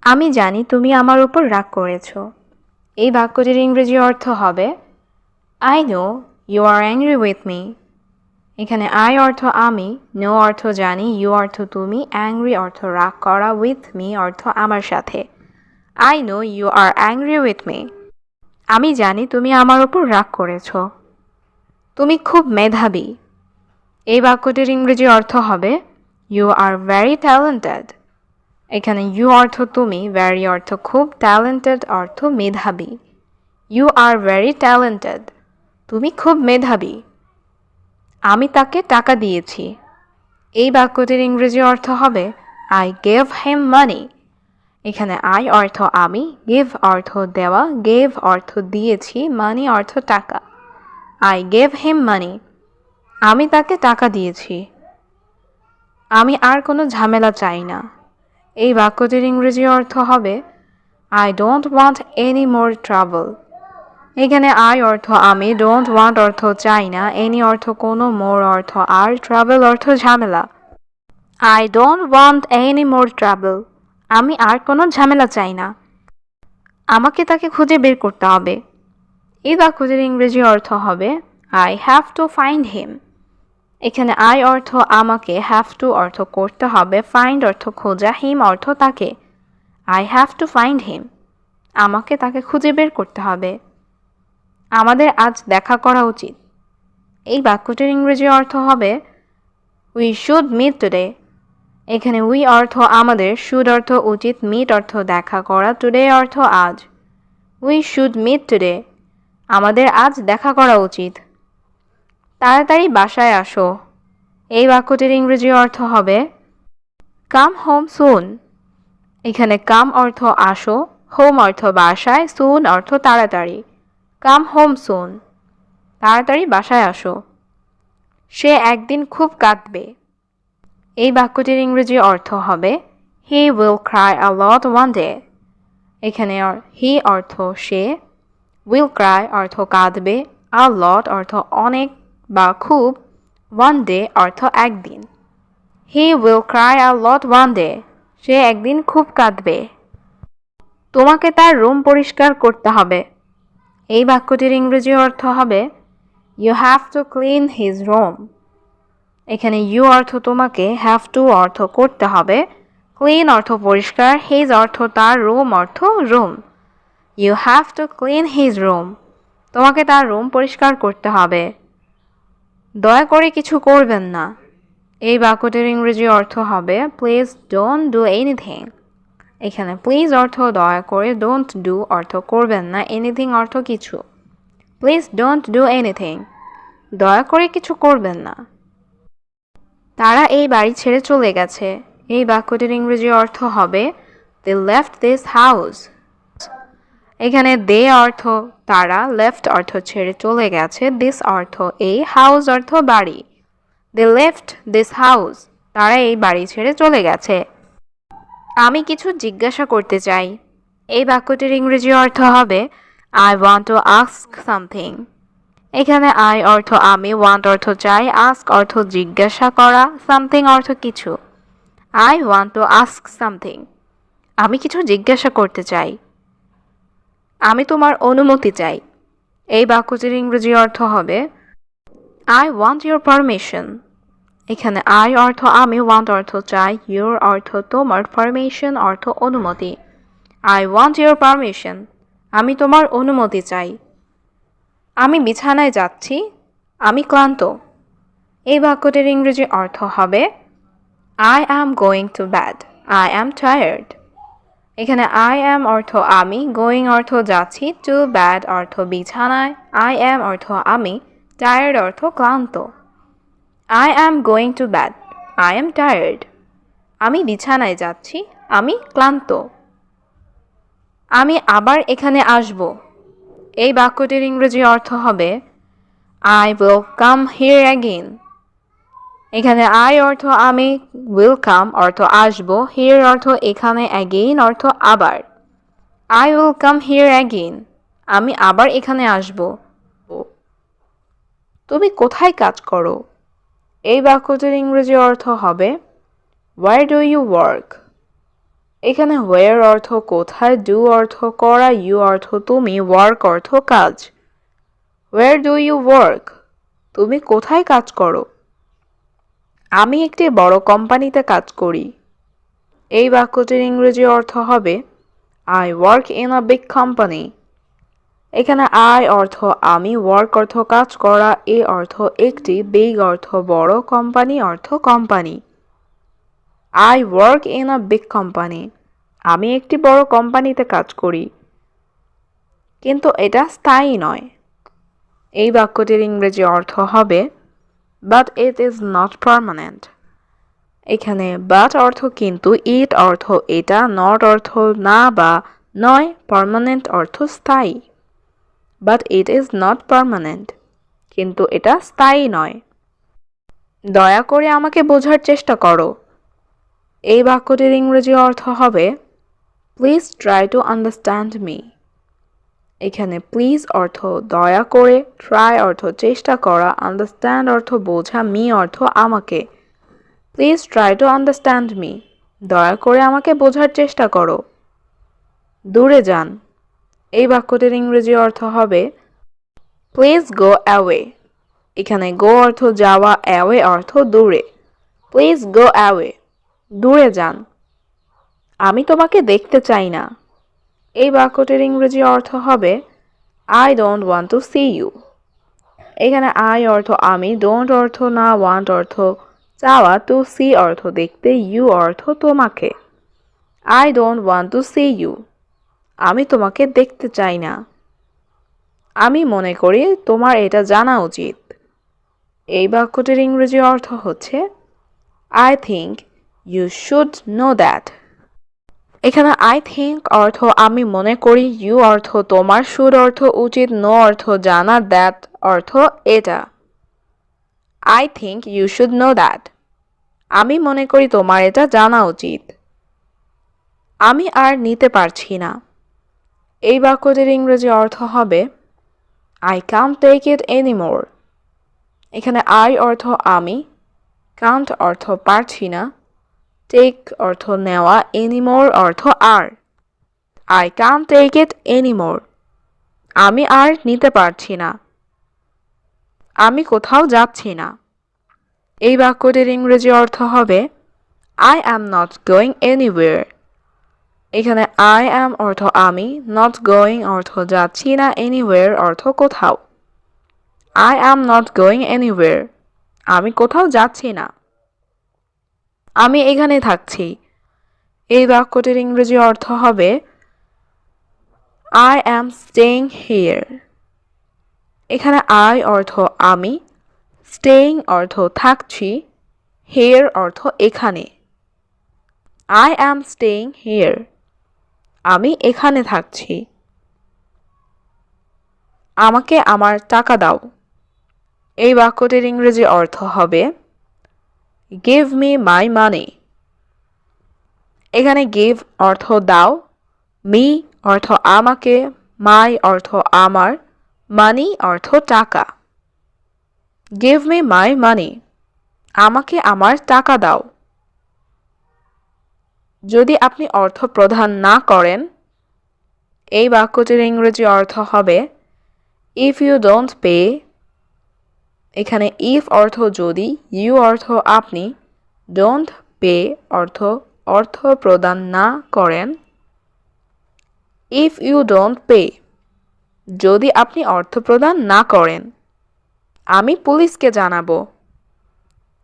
আমি জানি তুমি আমার উপর রাগ করেছো। এই বাক্যটির ইংরেজি অর্থ হবে I know you are angry with me. এখানে I অর্থ আমি, know অর্থ জানি, you অর্থ তুমি, angry অর্থ রাগ করা, with me অর্থ আমার সাথে। I know you are angry with me. আমি জানি তুমি আমার উপর রাগ করেছো। তুমি খুব মেধাবী। এই বাক্যটির ইংরেজি অর্থ হবে You are very talented. এখানে you অর্থ তুমি, very অর্থ খুব, talented অর্থ মেধাবী। You are very talented. তুমি খুব মেধাবী। আমি তাকে টাকা দিয়েছি। এই বাক্যটির ইংরেজি অর্থ হবে I gave him money. এখানে I অর্থ আমি, give অর্থ দেওয়া, gave অর্থ দিয়েছি, money অর্থ টাকা। I gave him money. আমি তাকে টাকা দিয়েছি। আমি আর কোনো ঝামেলা চাই না। এই বাক্যটির ইংরেজি অর্থ হবে I don't want any more trouble. এখানে I অর্থ আমি, don't want অর্থ চাই না, any অর্থ কোনো, more অর্থ আর, trouble অর্থ ঝামেলা। I don't want any more trouble. আমি আর কোনো ঝামেলা চাই না। আমাকে তাকে খুঁজে বের করতে হবে। এই বাক্যটির ইংরেজি অর্থ হবে I have to find him. এখানে I অর্থ আমাকে, have to অর্থ করতে হবে, find অর্থ খোঁজা, him অর্থ তাকে। I have to find him. আমাকে তাকে খুঁজে বের করতে হবে। আমাদের আজ দেখা করা উচিত। এই বাক্যটির ইংরেজি অর্থ হবে We should meet today. এখানে we অর্থ আমাদের, should অর্থ উচিত, meet অর্থ দেখা করা, today অর্থ আজ। We should meet today. আমাদের আজ দেখা করা উচিত। তাড়াতাড়ি বাসায় আসো। এই বাক্যটির ইংরেজি অর্থ হবে Come home soon. এখানে come অর্থ আসো, home অর্থ বাসায়, soon অর্থ তাড়াতাড়ি। Come home soon. তাড়াতাড়ি বাসায় আসো। সে একদিন খুব কাঁদবে। এই বাক্যটির ইংরেজি অর্থ হবে He will cry a lot one day. এখানে he অর্থ সে, will cry অর্থ কাঁদবে, a lot অর্থ অনেক বা খুব, one day অর্থ একদিন। He will cry a lot one day. সে একদিন খুব কাঁদবে। তোমাকে তার রুম পরিষ্কার করতে হবে। এই বাক্যটির ইংরেজি অর্থ হবে You have to clean his room. এখানে you অর্থ তোমাকে, have to অর্থ করতে হবে, clean অর্থ পরিষ্কার, his অর্থ তার, room অর্থ room. You have to clean his room. তোমাকে তার রুম পরিষ্কার করতে হবে। দয়া করে কিছু করবেন না। এই বাক্যটির ইংরেজি অর্থ হবে Please don't do anything. এখানে প্লিজ অর্থ দয়া করে, don't do অর্থ করবেন না, anything অর্থ কিছু। Please don't do anything. দয়া করে কিছু করবেন না। তারা এই বাড়ি ছেড়ে চলে গেছে। এই বাক্যটির ইংরেজি অর্থ হবে They left this house. এখানে they অর্থ তারা, left অর্থ ছেড়ে চলে গেছে, this অর্থ এই, house অর্থ বাড়ি। They left this house. তারা এই বাড়ি ছেড়ে চলে গেছে। আমি কিছু জিজ্ঞাসা করতে চাই। এই বাক্যটির ইংরেজি অর্থ হবে I want to ask something. এখানে I অর্থ আমি, want অর্থ চাই, ask অর্থ জিজ্ঞাসা করা, something অর্থ কিছু। I want to ask something. আমি কিছু জিজ্ঞাসা করতে চাই। আমি তোমার অনুমতি চাই। এই বাক্যটির ইংরেজি অর্থ হবে I want your permission. এখানে I অর্থ আমি, want অর্থ চাই, your অর্থ তোমার, permission অর্থ অনুমতি। I want your permission. আমি তোমার অনুমতি চাই। আমি বিছানায় যাচ্ছি। আমি ক্লান্ত। এই বাক্যটির ইংরেজি অর্থ হবে I am going to bed. I am tired. এখানে I am অর্থ আমি, going অর্থ যাচ্ছি, to bed অর্থ বিছানায়, I am অর্থ আমি, tired অর্থ ক্লান্ত। I am going to bed. I am tired. আমি বিছানায় যাচ্ছি। আমি ক্লান্ত। আমি আবার এখানে আসব। এই বাক্যটির ইংরেজি অর্থ হবে I will come here again. এখানে I অর্থ আমি, will come অর্থ আসব, here অর্থ এখানে, again অর্থ আবার। I will come here again. আমি আবার এখানে আসব। তুমি কোথায় কাজ করো? এই বাক্যটির ইংরেজি অর্থ হবে Where do you work? এখানে where অর্থ কোথায়, do অর্থ করা, you অর্থ তুমি, work অর্থ কাজ। Where do you work? তুমি কোথায় কাজ করো? আমি একটি বড় কোম্পানিতে কাজ করি। এই বাক্যটির ইংরেজি অর্থ হবে I work in a big company. এখানে I অর্থ আমি, work অর্থ কাজ করা, a অর্থ একটি, big অর্থ বড়, কোম্পানি অর্থ company. I work in a big company. আমি একটি বড় কোম্পানিতে কাজ করি। কিন্তু এটা স্থায়ী নয়। এই বাক্যটির ইংরেজি অর্থ হবে but it is not permanent. এখানে but অর্থ কিন্তু, it অর্থ এটা, not অর্থ না বা নয়, permanent অর্থ স্থায়ী। but it is not permanent. কিন্তু এটা স্থায়ী নয়। দয়া করে আমাকে বোঝার চেষ্টা করো। এই বাক্যটির ইংরেজি অর্থ হবে please try to understand me. এখানে প্লিজ অর্থ দয়া করে, ট্রাই অর্থ চেষ্টা করা, আন্ডারস্ট্যান্ড অর্থ বোঝা, মি অর্থ আমাকে। Please try to understand me. দয়া করে আমাকে বোঝার চেষ্টা করো। দূরে যান। এই বাক্যটির ইংরেজি অর্থ হবে প্লিজ গো অ্যাওয়ে। এখানে গো অর্থ যাওয়া, অ্যাওয়ে অর্থ দূরে। Please go away. দূরে যান। আমি তোমাকে দেখতে চাই না। এই বাক্যটির ইংরেজি অর্থ হবে I don't want to see you. এখানে আই অর্থ আমি, ডোন্ট অর্থ না, ওয়ান্ট অর্থ চাওয়া, টু সি অর্থ দেখতে, ইউ অর্থ তোমাকে। I don't want to see you. আমি তোমাকে দেখতে চাই না। আমি মনে করি তোমার এটা জানা উচিত। এই বাক্যটির ইংরেজি অর্থ হচ্ছে I think you should know that. এখানে আই থিঙ্ক অর্থ আমি মনে করি, ইউ অর্থ তোমার, শুড অর্থ উচিত, নো অর্থ জানা, দ্যাট অর্থ এটা। I think you should know that. আমি মনে করি তোমার এটা জানা উচিত। আমি আর নিতে পারছি না। এই বাক্যটির ইংরেজি অর্থ হবে I can't take it anymore. এখানে আই অর্থ আমি, কান্ট অর্থ পারছি না, টেক অর্থ নেওয়া, এনিমোর অর্থ আর। I can't take it anymore. আমি আর নিতে পারছি না। আমি কোথাও যাচ্ছি না। এই বাক্যটির ইংরেজি অর্থ হবে আই অ্যাম নট গোয়িং এনিওয়েয়ার। এখানে আই অ্যাম অর্থ আমি, নট গোয়িং অর্থ যাচ্ছি না, এনিওয়েয়ার অর্থ কোথাও। I am not going anywhere. আমি কোথাও যাচ্ছি না। আমি এখানে থাকছি। এই বাক্যটির ইংরেজি অর্থ হবে আই অ্যাম স্টেইং হিয়ার। এখানে আই অর্থ আমি, স্টেইং অর্থ থাকছি, হিয়ার অর্থ এখানে। I am staying here. আমি এখানে থাকছি। আমাকে আমার টাকা দাও। এই বাক্যটির ইংরেজি অর্থ হবে গিভ মি মাই মানি। এখানে গিভ অর্থ দাও, মি অর্থ আমাকে, মাই অর্থ আমার, মানি অর্থ টাকা। গিভ মি মাই মানি। আমাকে আমার টাকা দাও। যদি আপনি অর্থ প্রদান না করেন, এই বাক্যটির ইংরেজি অর্থ হবে ইফ ইউ ডোন্ট পে। এখানে ইফ অর্থ যদি, ইউ অর্থ আপনি, ডোন্ট পে অর্থ অর্থ প্রদান না করেন। ইফ ইউ ডোন্ট পে, যদি আপনি অর্থ প্রদান না করেন, আমি পুলিশকে জানাবো।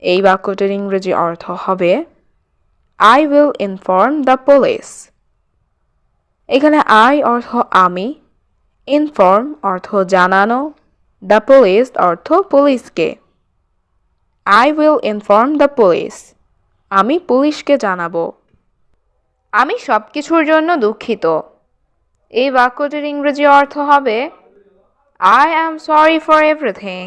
এই বাক্যটির ইংরেজি অর্থ হবে I will inform the police. এখানে আই অর্থ আমি, ইনফর্ম অর্থ জানানো, দ্য পুলিশ অর্থ পুলিশকে। I will inform the police. আমি পুলিশকে জানাবো। আমি সব কিছুর জন্য দুঃখিত। এই বাক্যটির ইংরেজি অর্থ হবে I am sorry for everything.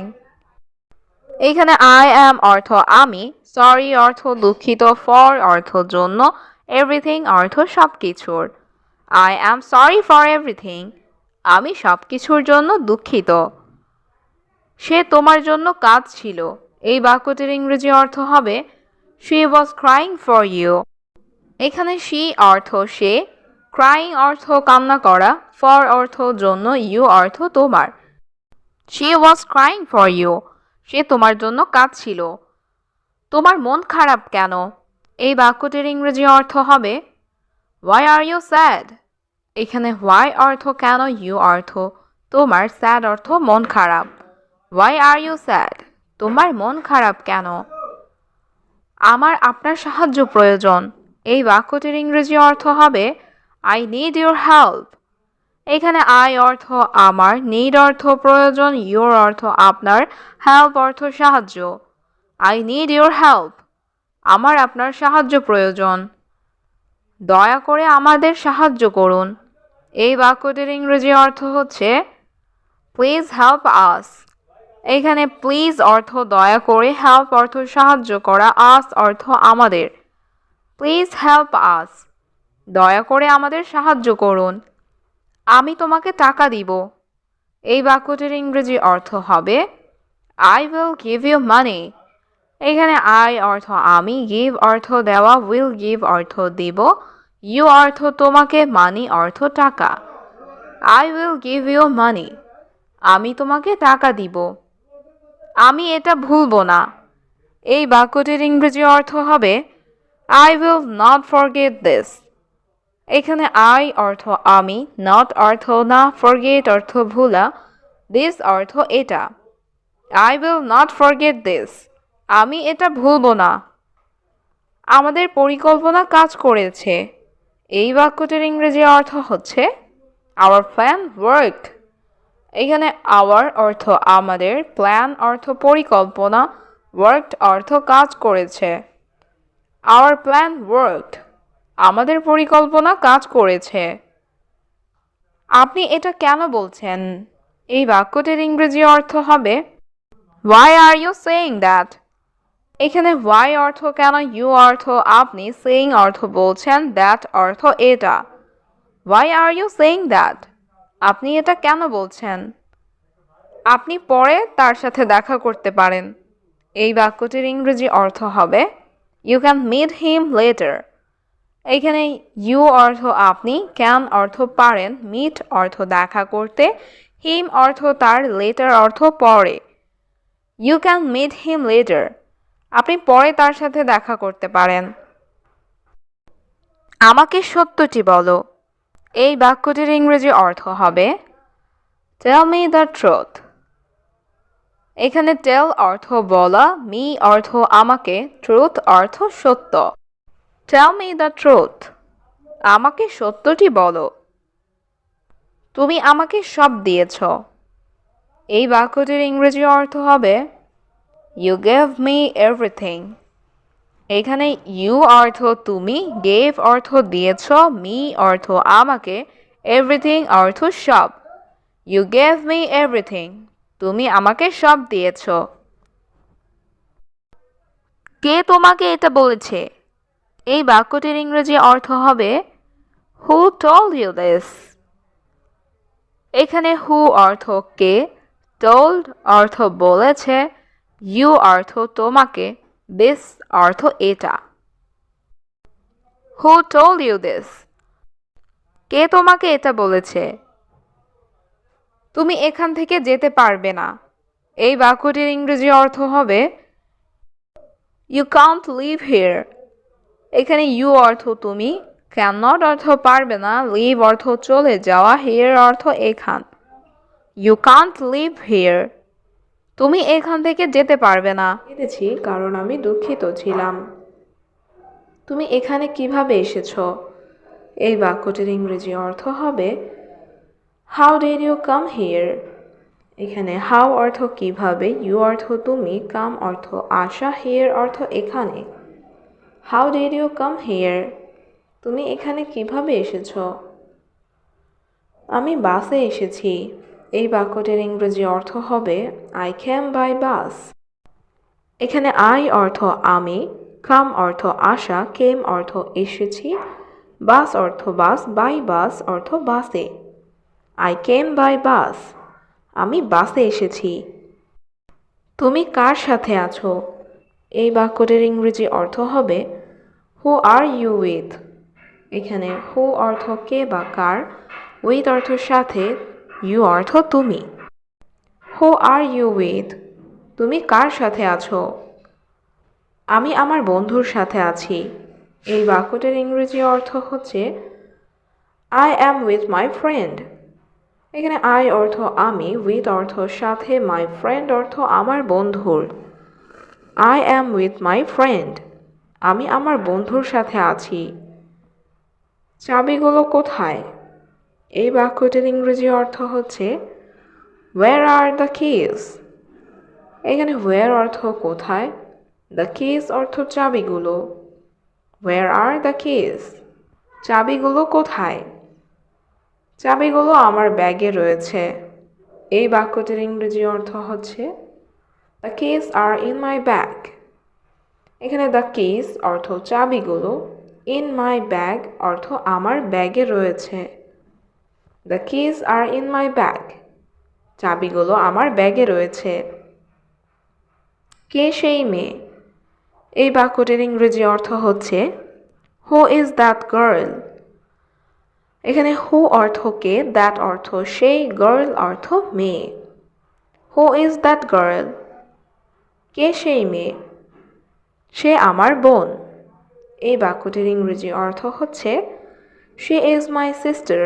এইখানে আই অ্যাম অর্থ আমি, সরি অর্থ দুঃখিত, ফর অর্থ জন্য, এভরিথিং অর্থ সব কিছুর। I am sorry for everything. আমি সব কিছুর জন্য দুঃখিত। সে তোমার জন্য কাঁদছিল। এই বাক্যটির ইংরেজি অর্থ হবে she was crying for you. এখানে she অর্থ সে, crying অর্থ কান্না করা, for অর্থ জন্য, you অর্থ তোমার। she was crying for you, সে তোমার জন্য কাঁদছিল। তোমার মন খারাপ কেন? এই বাক্যটির ইংরেজি অর্থ হবে why are you sad? এখানে why অর্থ কেন, you অর্থ তোমার, sad অর্থ মন খারাপ। why are you sad? তোমার মন খারাপ কেন? আমার আপনার সাহায্য প্রয়োজন। এই বাক্যটির ইংরেজি অর্থ হবে I need your help. এখানে I অর্থ আমার, need অর্থ প্রয়োজন, your অর্থ আপনার, help অর্থ সাহায্য। I need your help. আমার আপনার সাহায্য প্রয়োজন। দয়া করে আমাদের সাহায্য করুন। এই বাক্যটির ইংরেজি অর্থ হচ্ছে প্লিজ হেল্প আস। এখানে প্লিজ অর্থ দয়া করে, হেল্প অর্থ সাহায্য করা, আস অর্থ আমাদের। প্লিজ হেল্প আস, দয়া করে আমাদের সাহায্য করুন। আমি তোমাকে টাকা দিব। এই বাক্যটির ইংরেজি অর্থ হবে I will give you money. এখানে I অর্থ আমি, give অর্থ দেওয়া, will give অর্থ দিব, you অর্থ তোমাকে, money অর্থ টাকা। I will give you money. আমি তোমাকে টাকা দিব। আমি এটা ভুলব না। এই বাক্যটির ইংরেজি অর্থ হবে I will not forget this. এখানে I অর্থ আমি, not অর্থ না, forget অর্থ ভুলা, this অর্থ এটা। I will not forget this. আমি এটা ভুলব না। আমাদের পরিকল্পনা কাজ করেছে। এই বাক্যটির ইংরেজি অর্থ হচ্ছে our plan worked. এখানে our অর্থ আমাদের, plan অর্থ পরিকল্পনা, worked অর্থ কাজ করেছে। Our plan worked. আমাদের পরিকল্পনা কাজ করেছে। আপনি এটা কেন বলছেন? এই বাক্যটির ইংরেজি অর্থ হবে Why are you saying that? এখানে why অর্থ কেন, you অর্থ আপনি, saying অর্থ বলছেন, that অর্থ এটা। Why are you saying that? আপনি এটা কেন বলছেন? আপনি পরে তার সাথে দেখা করতে পারেন। এই বাক্যটির ইংরেজি অর্থ হবে You can meet him later. এখানে you অর্থ আপনি, can অর্থ পারেন, meet অর্থ দেখা করতে, him অর্থ তার, later অর্থ পরে। You can meet him later. আপনি পরে তার সাথে দেখা করতে পারেন। আমাকে সত্যটি বলো। এই বাক্যটির ইংরেজি অর্থ হবে Tell me the truth. এখানে tell অর্থ বলা, me অর্থ আমাকে, truth অর্থ সত্য। Tell me the truth. আমাকে সত্যটি বলো। তুমি আমাকে সব দিয়েছ। এই বাক্যটির ইংরেজি অর্থ হবে You gave me everything. এখানে you অর্থ তুমি, gave অর্থ দিয়েছ, me অর্থ আমাকে, everything অর্থ সব। You gave me everything. তুমি আমাকে সব দিয়েছ। কে তোমাকে এটা বলেছে? এই বাক্যটির ইংরেজি অর্থ হবে Who told you this? এখানে who অর্থ কে, told অর্থ বলেছে, you অর্থ তোমাকে, this অর্থ এটা। Who told you this? কে তোমাকে এটা বলেছে? তুমি এখান থেকে যেতে পারবে না। এই বাক্যটির ইংরেজি অর্থ হবে You can't live here. এখানে you অর্থ তুমি, cannot অর্থ পারবে না, live অর্থ চলে যাওয়া, here অর্থ এখান। You can't live here. তুমি এখান থেকে যেতে পারবে না। কেঁদেছি কারণ আমি দুঃখিত ছিলাম। তুমি এখানে কিভাবে এসেছো? এই বাক্যটির ইংরেজি অর্থ হবে How did you come here? এখানে how অর্থ কিভাবে, you অর্থ তুমি, come অর্থ আসা, here অর্থ এখানে। How did you come here? তুমি এখানে কিভাবে এসেছো? আমি বাসে এসেছি। এই বাক্যটির ইংরেজি অর্থ হবে I came by bus. এখানে I অর্থ আমি, come অর্থ আসা, came অর্থ এসেছি, bus অর্থ বাস, by bus অর্থ বাসে। I came by bus. আমি বাসে এসেছি। তুমি কার সাথে আছো? এই বাক্যটির ইংরেজি অর্থ হবে Who are you with? এখানে হু অর্থ কে বা কার, উইথ অর্থ সাথে, ইউ অর্থ তুমি। হু আর ইউ উইথ, তুমি কার সাথে আছো? আমি আমার বন্ধুর সাথে আছি। এই বাক্যটির ইংরেজি অর্থ হচ্ছে I am with my friend. এখানে আই অর্থ আমি, উইথ অর্থ সাথে, মাই ফ্রেন্ড অর্থ আমার বন্ধুর। I am with my friend, আমি আমার বন্ধুর সাথে আছি। চাবিগুলো কোথায়? এই বাক্যটির ইংরেজি অর্থ হচ্ছে ওয়্যার আর দ্য কিজ। এখানে ওয়্যার অর্থ কোথায়, দ্য কিজ অর্থ চাবিগুলো। ওয়্যার আর দ্য কিজ, চাবিগুলো কোথায়? চাবিগুলো আমার ব্যাগে রয়েছে। এই বাক্যটির ইংরেজি অর্থ হচ্ছে the keys are in my bag. এখানে দ্য কিজ অর্থ চাবিগুলো, ইন মাই ব্যাগ অর্থ আমার ব্যাগে রয়েছে। The keys are in my bag, চাবিগুলো আমার ব্যাগে রয়েছে। কে সেই মেয়ে? এই বাক্যটির ইংরেজি অর্থ হচ্ছে হু ইজ দ্যাট গার্ল। এখানে হু অর্থ কে, দ্যাট অর্থ সেই, গার্ল অর্থ মেয়ে। হু ইজ দ্যাট গার্ল, কে সেই মেয়ে? সে আমার বোন। এই বাক্যটির ইংরেজি অর্থ হচ্ছে শি ইজ মাই সিস্টার।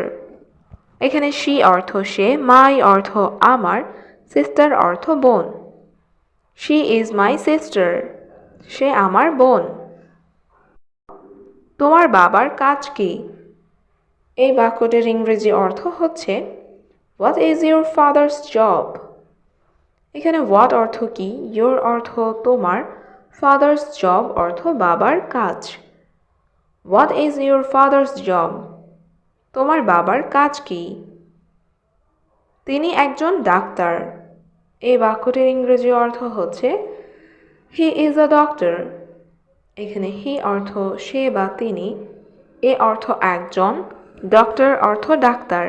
এখানে শি অর্থ সে, মাই অর্থ আমার, সিস্টার অর্থ বোন। শি ইজ মাই সিস্টার, সে আমার বোন। তোমার বাবার কাজ কি? এই বাক্যটির ইংরেজি অর্থ হচ্ছে what is your father's job. এখানে হোয়াট অর্থ কি, ইউর অর্থ তোমার, ফাদার্স জব অর্থ বাবার কাজ। What is your father's job, তোমার বাবার কাজ কি? তিনি একজন ডাক্তার। এই বাক্যটির ইংরেজি অর্থ হচ্ছে হি ইজ আ ডক্টর। এখানে হি অর্থ সে বা তিনি, এ অর্থ একজন, ডক্টর অর্থ doctor.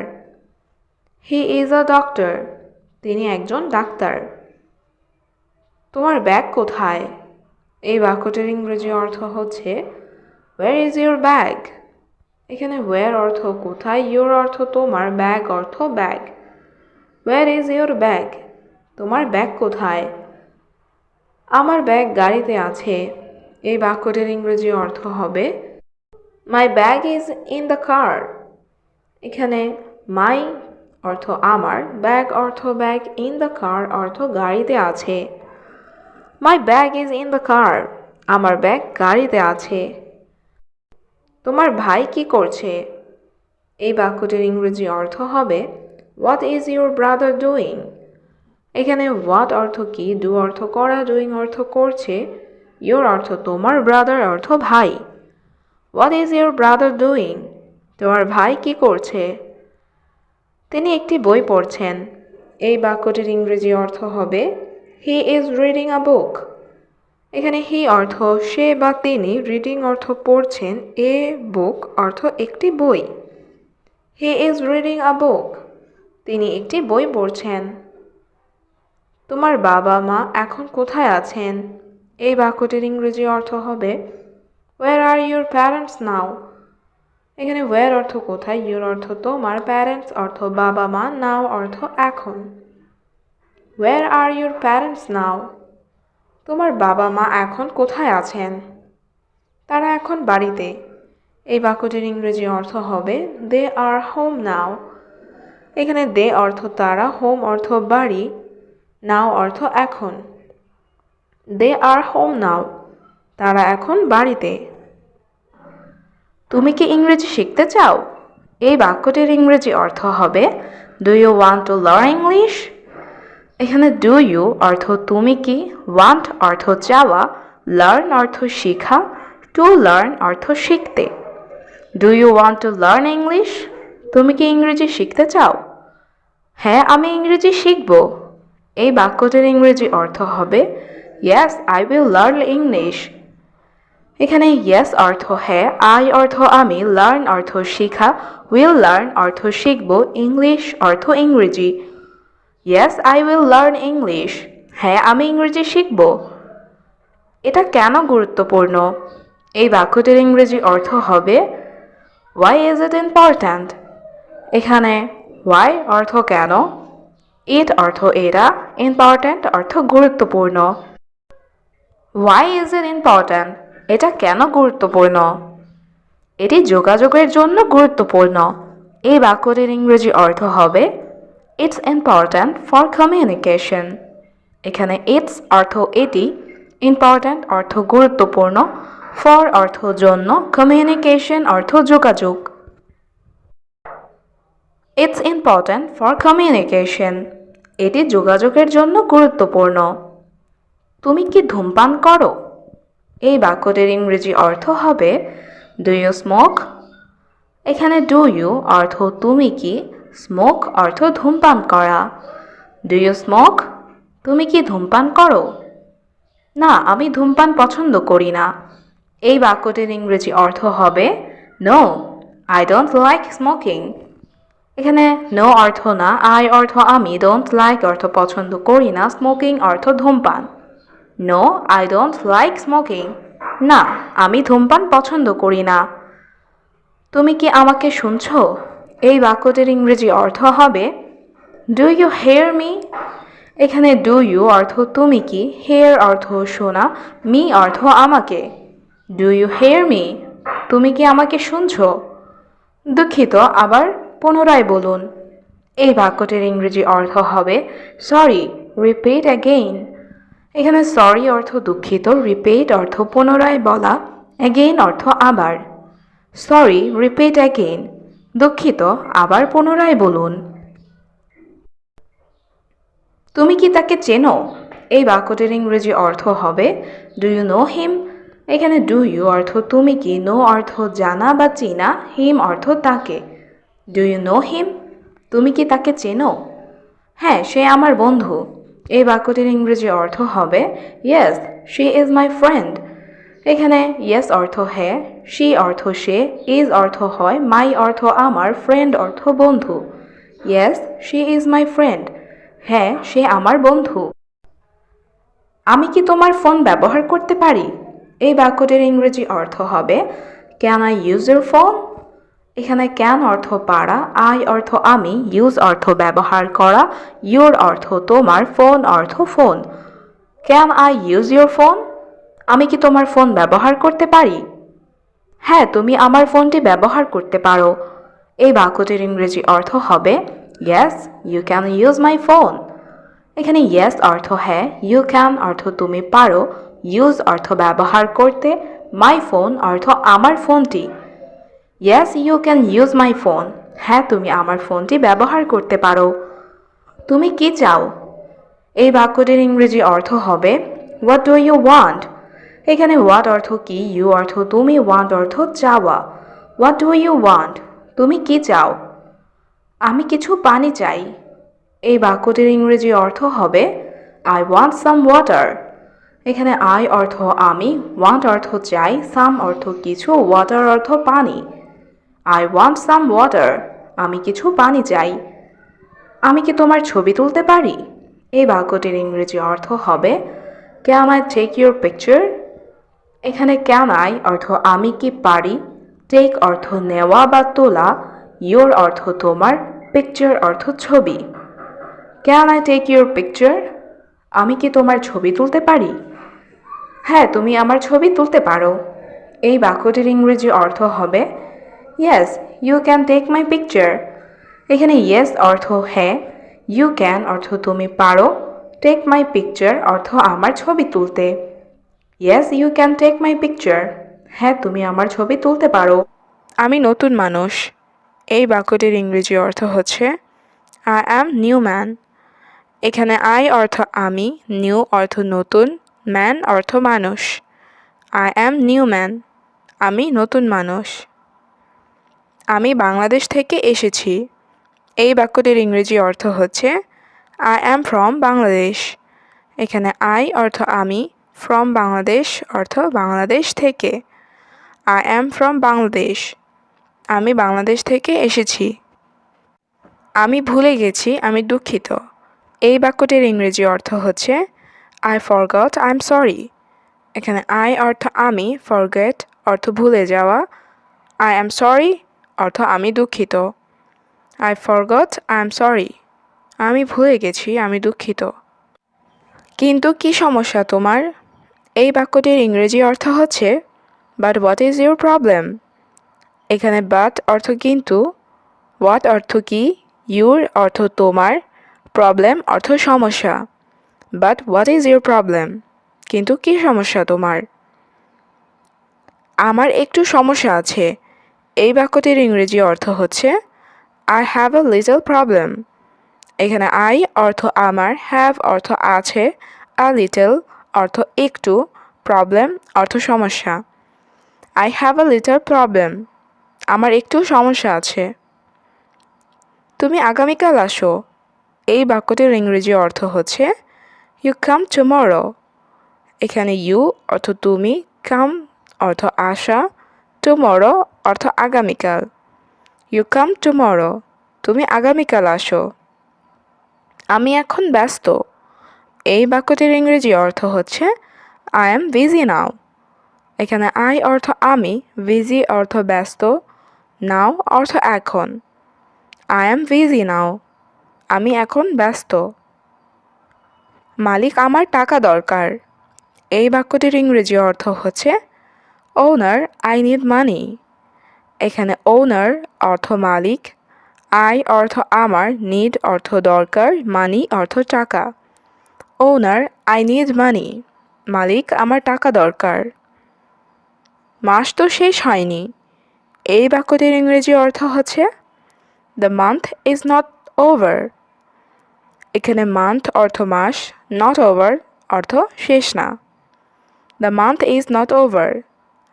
He is a doctor, তিনি একজন ডাক্তার। তোমার ব্যাগ কোথায়? এই বাক্যটির ইংরেজি অর্থ হচ্ছে ওয়্যার ইজ ইউর ব্যাগ। এখানে ওয়্যার অর্থ কোথায়, ইউর অর্থ তোমার, ব্যাগ অর্থ bag. Where is your bag, তোমার ব্যাগ কোথায়? আমার ব্যাগ গাড়িতে আছে। এই বাক্যটির ইংরেজি অর্থ হবে my bag is in the car. এখানে মাই অর্থ আমার, ব্যাগ অর্থ ব্যাগ, ইন দ্য কার অর্থ গাড়িতে আছে। My bag is in the car, আমার ব্যাগ গাড়িতে আছে। তোমার ভাই কি করছে? এই বাক্যটির ইংরেজি অর্থ হবে what is your brother doing. এখানে হোয়াট অর্থ কি, ডু অর্থ করা, ডুইং অর্থ করছে, ইউর অর্থ তোমার, ব্রাদার অর্থ ভাই। What is your brother doing, তোমার ভাই কি করছে? তিনি একটি বই পড়ছেন। এই বাক্যটির ইংরেজি অর্থ হবে হি ইজ রিডিং আ বুক। এখানে হি অর্থ সে বা তিনি, রিডিং অর্থ পড়ছেন, এ বুক অর্থ একটি বই। হি ইজ রিডিং আ বুক, তিনি একটি বই পড়ছেন। তোমার বাবা মা এখন কোথায় আছেন? এই বাক্যটির ইংরেজি অর্থ হবে ওয়্যার আর ইউর প্যারেন্টস নাও। এখানে ওয়্যার অর্থ কোথায়, ইউর অর্থ তোমার, প্যারেন্টস অর্থ বাবা মা, নাও অর্থ এখন। ওয়্যার আর ইউর প্যারেন্টস নাও, তোমার বাবা মা এখন কোথায় আছেন? তারা এখন বাড়িতে। এই বাক্যটির ইংরেজি অর্থ হবে দে আর হোম নাও। এখানে দে অর্থ তারা, হোম অর্থ বাড়ি, নাও অর্থ এখন। দে আর হোম নাও, তারা এখন বাড়িতে। তুমি কি ইংরেজি শিখতে চাও? এই বাক্যটির ইংরেজি অর্থ হবে do you want to learn English. এখানে ডু ইউ অর্থ তুমি কি, ওয়ান্ট অর্থ চাওয়া, লার্ন অর্থ শিখা, টু লার্ন অর্থ শিখতে। Do you want to learn English, তুমি কি ইংরেজি শিখতে চাও? হ্যাঁ, আমি ইংরেজি শিখব। এই বাক্যটির ইংরেজি অর্থ হবে yes I will learn English. এখানে ইয়েস অর্থ হ্যাঁ, আই অর্থ আমি, লার্ন অর্থ শিখা, উইল লার্ন অর্থ শিখব, ইংলিশ অর্থ ইংরেজি। Yes I will learn English, হ্যাঁ আমি ইংরেজি শিখব। এটা কেন গুরুত্বপূর্ণ? এই বাক্যটির ইংরেজি অর্থ হবে Why is it important? এখানে why অর্থ কেন, it অর্থ এটা, important অর্থ গুরুত্বপূর্ণ। Why is it important? এটা কেন গুরুত্বপূর্ণ? এটি যোগাযোগের জন্য গুরুত্বপূর্ণ। এই বাক্যটির ইংরেজি অর্থ হবে It's important for communication. এখানে it's অর্থ এটি, important অর্থ গুরুত্বপূর্ণ, for অর্থ জন্য, communication অর্থ যোগাযোগ। It's important for communication. এটি যোগাযোগের জন্য গুরুত্বপূর্ণ। তুমি কি ধূমপান করো? এই বাক্যটির ইংরেজি অর্থ হবে Do you smoke? এখানে do you অর্থ তুমি কি, smoke অর্থ ধূমপান করা। Do you smoke? তুমি কি ধূমপান করো? না, আমি ধূমপান পছন্দ করি না। এই বাক্যটির ইংরেজি অর্থ হবে No, I don't like smoking. এখানে no অর্থ না, I অর্থ আমি, don't like অর্থ পছন্দ করি না, smoking অর্থ ধূমপান। No, I don't like smoking. না, আমি ধূমপান পছন্দ করি না। তুমি কি আমাকে শুনছো? এই বাক্যটির ইংরেজি অর্থ হবে Do you hear me? এখানে do you অর্থ তুমি কি, hear অর্থ শোনা, me অর্থ আমাকে। Do you hear me? তুমি কি আমাকে শুনছো? দুঃখিত, আবার পুনরায় বলুন। এই বাক্যটির ইংরেজি অর্থ হবে Sorry, repeat again. এখানে সরি অর্থ দুঃখিত, রিপিট অর্থ পুনরায় বলা, again অর্থ আবার। Sorry, repeat again. দুঃখিত, আবার পুনরায় বলুন। তুমি কি তাকে চেনো? এই বাক্যটির ইংরেজি অর্থ হবে Do you know him? এখানে do you অর্থ তুমি কি, know অর্থ জানা বা চেনা, him অর্থ তাকে। Do you know him? তুমি কি তাকে চেনো? হ্যাঁ, সে আমার বন্ধু। এই বাক্যটির ইংরেজি অর্থ হবে Yes, she is my friend. এখানে yes অর্থ হ্যাঁ, she অর্থ সে, is অর্থ হয়, my অর্থ আমার, friend অর্থ বন্ধু। Yes, she is my friend. হ্যাঁ, সে আমার বন্ধু। আমি কি তোমার ফোন ব্যবহার করতে পারি? এই বাক্যটির ইংরেজি অর্থ হবে Can I use your phone? এখানে ক্যান অর্থ পারা, আই অর্থ আমি, ইউজ অর্থ ব্যবহার করা, ইউর অর্থ তোমার, ফোন অর্থ phone. Can I use your phone? আমি কি তোমার ফোন ব্যবহার করতে পারি? হ্যাঁ, তুমি আমার ফোনটি ব্যবহার করতে পারো। এই বাক্যটির ইংরেজি অর্থ হবে Yes, you can use my phone. এখানে yes অর্থ হ্যাঁ, you can অর্থ তুমি পারো, use অর্থ ব্যবহার করতে, my phone অর্থ আমার ফোনটি। Yes, you can use my phone. হ্যাঁ, তুমি আমার ফোনটি ব্যবহার করতে পারো। তুমি কি চাও? এই বাক্যটির ইংরেজি অর্থ হবে What do you want? এখানে what অর্থ কি, you অর্থ তুমি, want অর্থ চাওয়া। What do you want? তুমি কি চাও? আমি কিছু পানি চাই। এই বাক্যটির ইংরেজি অর্থ হবে I want some water. এখানে I অর্থ আমি, want অর্থ চাই, some অর্থ কিছু, water অর্থ পানি। I want some water. আমি কিছু পানি চাই। আমি কি তোমার ছবি তুলতে পারি? এই বাক্যটির ইংরেজি অর্থ হবে Can I take your picture? এখানে can I অর্থ আমি কি পারি, take অর্থ নেওয়া বা তোলা, your অর্থ তোমার, picture অর্থ ছবি। Can I take your picture? আমি কি তোমার ছবি তুলতে পারি? হ্যাঁ, তুমি আমার ছবি তুলতে পারো। এই বাক্যটির ইংরেজি অর্থ হবে Yes, you can take my picture. এখানে yes অর্থ হ্যাঁ, you can অর্থ তুমি পারো, take my picture অর্থ আমার ছবি তুলতে। Yes, you can take my picture. হ্যাঁ, তুমি আমার ছবি তুলতে পারো। আমি নতুন মানুষ। এই বাক্যটির ইংরেজি অর্থ হচ্ছে I am new man. এখানে I অর্থ আমি, new অর্থ নতুন, man অর্থ মানুষ। I am new man. আমি নতুন মানুষ। আমি বাংলাদেশ থেকে এসেছি। এই বাক্যটির ইংরেজি অর্থ হচ্ছে I am from Bangladesh. এখানে I অর্থ আমি, from বাংলাদেশ অর্থ বাংলাদেশ থেকে। I am from Bangladesh. আমি বাংলাদেশ থেকে এসেছি। আমি ভুলে গেছি, আমি দুঃখিত। এই বাক্যটির ইংরেজি অর্থ হচ্ছে I forgot, I'm sorry. এখানে I অর্থ আমি, forget অর্থ ভুলে যাওয়া, I am sorry অর্থ আমি দুঃখিত। I forgot, I'm sorry. আমি ভুলে গেছি, আমি দুঃখিত। কিন্তু কি সমস্যা তোমার? এই বাক্যটির ইংরেজি অর্থ হচ্ছে but what is your problem. এখানে বাট অর্থ কিন্তু, হোয়াট অর্থ কি, ইউর অর্থ তোমার, প্রবলেম অর্থ সমস্যা। But what is your problem, কিন্তু কি সমস্যা তোমার? আমার একটু সমস্যা আছে। এই বাক্যটির ইংরেজি অর্থ হচ্ছে I have a little problem. এখানে I অর্থ আমার, have অর্থ আছে, a little অর্থ একটু, problem অর্থ সমস্যা। I have a little problem. আমার একটু সমস্যা আছে। তুমি আগামীকাল আসো। এই বাক্যটির ইংরেজি অর্থ হচ্ছে You come tomorrow. এখানে you অর্থ তুমি, come অর্থ আসা, tomorrow অর্থ আগামীকাল। You come tomorrow. তুমি আগামীকাল আসো। আমি এখন ব্যস্ত। এই বাক্যটির ইংরেজি অর্থ হচ্ছে I am busy now. এখানে I অর্থ আমি, busy অর্থ ব্যস্ত, now অর্থ এখন। I am busy now. আমি এখন ব্যস্ত। মালিক আমার টাকা দরকার। এই বাক্যটির ইংরেজি অর্থ হচ্ছে Owner, I need money. এখানে owner অর্থ মালিক, I অর্থ আমার, need অর্থ দরকার, money অর্থ টাকা। Owner, I need money. মালিক আমার টাকা দরকার। মাস তো শেষ হয়নি। এই বাক্যটির ইংরেজি অর্থ হচ্ছে The month is not over. এখানে month অর্থ মাস, not over অর্থ শেষ না। The month is not over.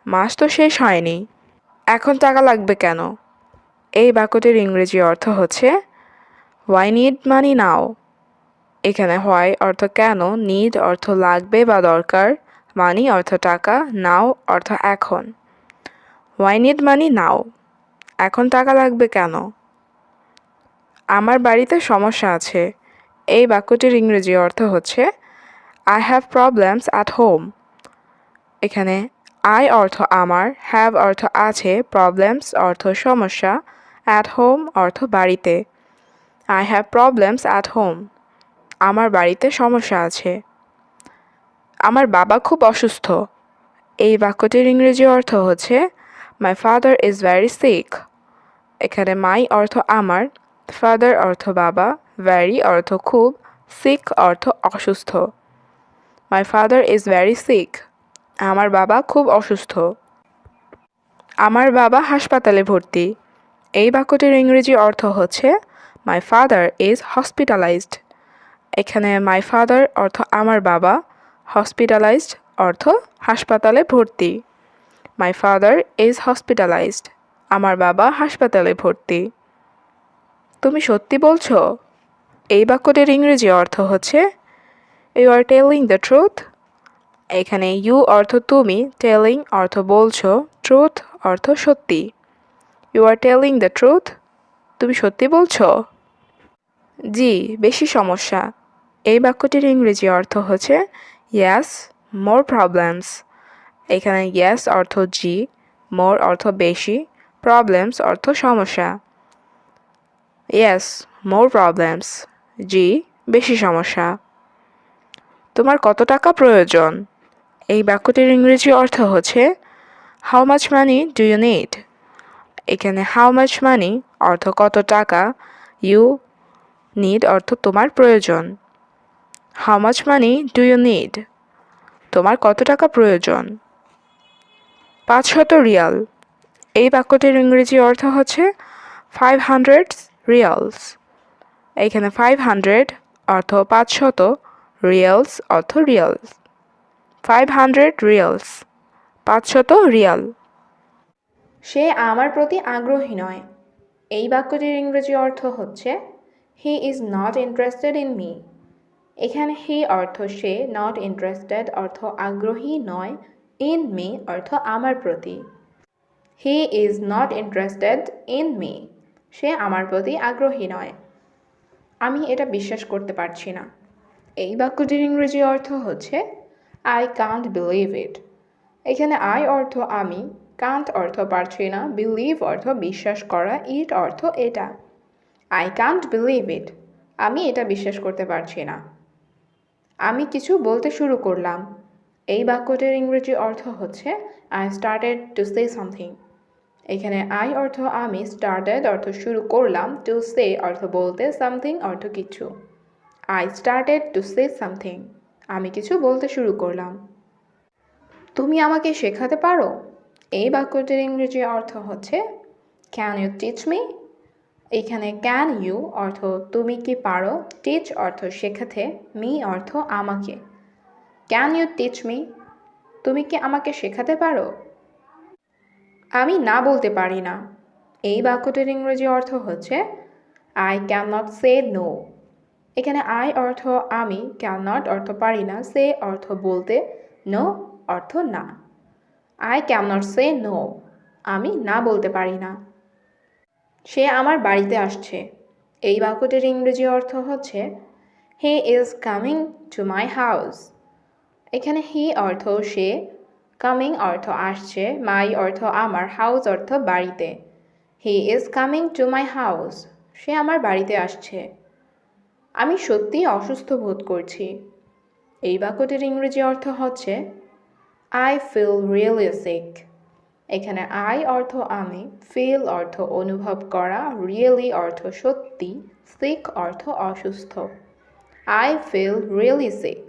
মাস তো শেষ হয়নি। এখন টাকা লাগবে কেন? এই বাক্যটির ইংরেজি অর্থ হচ্ছে Why need money now? এখানে why অর্থ কেন, need অর্থ লাগবে বা দরকার, money অর্থ টাকা, now অর্থ এখন। Why need money now? এখন টাকা লাগবে কেন? আমার বাড়িতে সমস্যা আছে। এই বাক্যটির ইংরেজি অর্থ হচ্ছে I have problems at home. এখানে I অর্থ আমার, have অর্থ আছে, problems অর্থ সমস্যা, at home অর্থ বাড়িতে। I have problems at home. আমার বাড়িতে সমস্যা আছে। আমার বাবা খুব অসুস্থ। এই বাক্যটির ইংরেজি অর্থ হচ্ছে My father is very sick. এখানে my অর্থ আমার, father অর্থ বাবা, very অর্থ খুব, sick অর্থ অসুস্থ। My father is very sick. আমার বাবা খুব অসুস্থ। আমার বাবা হাসপাতালে ভর্তি। এই বাক্যটির ইংরেজি অর্থ হচ্ছে My father is hospitalized. এখানে my father অর্থ আমার বাবা, hospitalized অর্থ হাসপাতালে ভর্তি। My father is hospitalized. আমার বাবা হাসপাতালে ভর্তি। তুমি সত্যি বলছো? এই বাক্যটির ইংরেজি অর্থ হচ্ছে You are telling the truth. এখানে you অর্থ তুমি, telling অর্থ বলছো, truth অর্থ সত্যি। You are telling the truth. তুমি সত্যি বলছো? জি, বেশি সমস্যা। এই বাক্যটির ইংরেজি অর্থ হচ্ছে Yes, more problems. এখানে yes অর্থ জি, more অর্থ বেশি, problems অর্থ সমস্যা। Yes, more problems. জি, বেশি সমস্যা। তোমার কত টাকা প্রয়োজন? এই বাক্যটির ইংরেজি অর্থ হচ্ছে How much money do you need? এখানে how much money অর্থ কত টাকা, you need অর্থ তোমার প্রয়োজন। How much money do you need? তোমার কত টাকা প্রয়োজন? 500 রিয়াল। এই বাক্যটির ইংরেজি অর্থ হচ্ছে 500 রিয়ালস। এখানে 500 অর্থ 500, রিয়ালস অর্থ রিয়ালস। 500 reels, 500 Real. সে আমার প্রতি আগ্রহী নয়। এই বাক্যটির ইংরেজি অর্থ হচ্ছে He is not interested in me. এখানে he অর্থ সে, not interested অর্থ আগ্রহী নয়, in me অর্থ আমার প্রতি। He is not interested in me. সে আমার প্রতি আগ্রহী নয়। আমি এটা বিশ্বাস করতে পারছি না। এই বাক্যটির ইংরেজি অর্থ হচ্ছে I can't believe it. এখানে I অর্থ আমি, কান্ট অর্থ পারছি না, বিলিভ অর্থ বিশ্বাস করা, ইট অর্থ এটা। আই কান্ট বিলিভ ইট, আমি এটা বিশ্বাস করতে পারছি না। আমি কিছু বলতে শুরু করলাম। এই বাক্যটির ইংরেজি অর্থ হচ্ছে I started to say something. এখানে আই অর্থ আমি, স্টার্টেড অর্থ শুরু করলাম, টু সে অর্থ বলতে, সামথিং অর্থ কিছু। I started to say something, আমি কিছু বলতে শুরু করলাম। তুমি আমাকে শেখাতে পারো? এই বাক্যটির ইংরেজি অর্থ হচ্ছে ক্যান ইউ টিচ মি। এখানে ক্যান ইউ অর্থ তুমি কি পারো, টিচ অর্থ শেখাতে, মি অর্থ আমাকে। ক্যান ইউ টিচ মি, তুমি কি আমাকে শেখাতে পারো? আমি না বলতে পারি না। এই বাক্যটির ইংরেজি অর্থ হচ্ছে I can not say no. এখানে আই অর্থ আমি, ক্যান নট অর্থ পারি না, সে অর্থ বলতে, নো অর্থ না। I can not say no, আমি না বলতে পারি না। সে আমার বাড়িতে আসছে। এই বাক্যটির ইংরেজি অর্থ হচ্ছে হি is coming to my house. এখানে হি অর্থ সে, কামিং অর্থ আসছে, মাই অর্থ আমার, হাউস অর্থ বাড়িতে। He is coming to my house, সে আমার বাড়িতে আসছে। আমি সত্যিই অসুস্থ বোধ করছি। এই বাক্যটির ইংরেজি অর্থ হচ্ছে আই ফিল রিয়েলি সিক। এখানে আই অর্থ আমি, ফিল অর্থ অনুভব করা, রিয়েলি অর্থ সত্যি, সিক অর্থ অসুস্থ। আই ফিল রিয়েলি সিক,